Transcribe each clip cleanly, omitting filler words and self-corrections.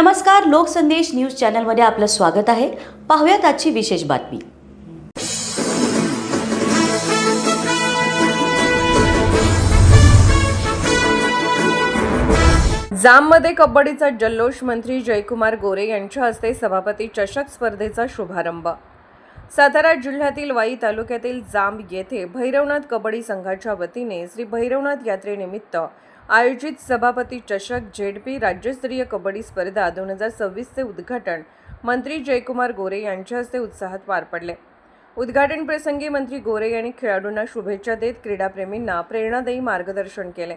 नमस्कार, लोकसंदेश न्यूज चॅनलमध्ये आपलं स्वागत आहे। पाहूयात आजची विशेष बातमी। जाममध्ये कबड्डीचा जल्लोष। मंत्री जयकुमार गोरे यांच्या हस्ते सभापती चषक स्पर्धेचा शुभारंभ। सातारा जिल्ह्यातील वाई तालुक्यातील जाम येथे भैरवनाथ कबड्डी संघाच्या वतीने श्री भैरवनाथ यात्रेनिमित्त आयोजित सभापती चषक झेडपी राज्यस्तरीय कबड्डी स्पर्धा 2026 चे उद्घाटन मंत्री जयकुमार गोरे यांच्या हस्ते उत्साहात पार पडले। उद्घाटन प्रसंगी मंत्री गोरे यांनी खेळाडूंना शुभेच्छा देत क्रीडाप्रेमींना प्रेरणादायी मार्गदर्शन केले।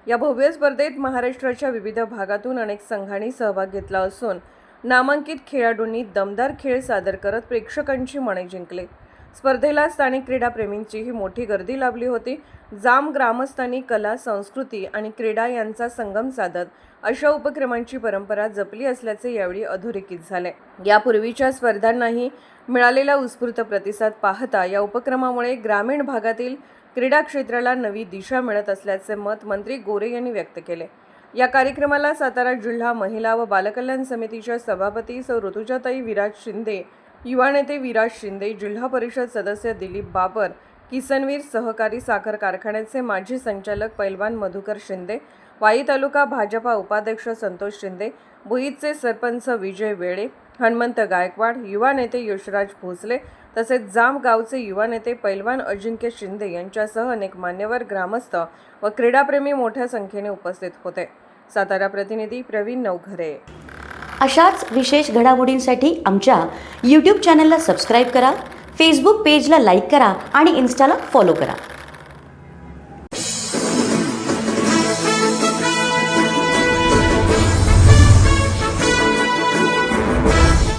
या भव्य स्पर्धेत महाराष्ट्राच्या विविध भागातून अनेक संघांनी सहभाग घेतला असून नामांकित खेळाडूंनी दमदार खेळ सादर करत प्रेक्षकांची मने जिंकले। स्पर्धेला स्थानिक क्रीडाप्रेमींचीही मोठी गर्दी लाभली होती। जाम ग्रामस्थांनी कला, संस्कृती आणि क्रीडा यांचा संगम साधत अशा उपक्रमांची परंपरा जपली असल्याचे यावेळी अधोरेखित झाले। यापूर्वीच्या स्पर्धांनाही मिळालेला उत्स्फूर्त प्रतिसाद पाहता या उपक्रमामुळे ग्रामीण भागातील क्रीडा क्षेत्राला नवी दिशा मिळत असल्याचे मत मंत्री गोरे यांनी व्यक्त केले। या कार्यक्रमाला सातारा जिल्हा महिला व बालकल्याण समितीच्या सभापती सौ ऋतुजाताई विराज शिंदे, युवा नेते विराज शिंदे, जिल्हा परिषद सदस्य दिलीप बाबर, किसनवीर सहकारी साखर कारखान्याचे माजी संचालक पैलवान मधुकर शिंदे, वाई तालुका भाजपा उपाध्यक्ष संतोष शिंदे, भुईचे सरपंच विजय वेळे, हनुमंत गायकवाड, युवा नेते यशराज भोसले तसेच जाम गावचे युवा नेते पैलवान अजिंक्य शिंदे यांच्यासह अनेक मान्यवर, ग्रामस्थ व क्रीडाप्रेमी मोठ्या संख्येने उपस्थित होते। सातारा प्रतिनिधी प्रवीण नवघरे। अशाच विशेष घडामोडींसाठी आमच्या YouTube चॅनलला सबस्क्राइब करा, Facebook पेजला लाईक करा आणि Instaला फॉलो करा।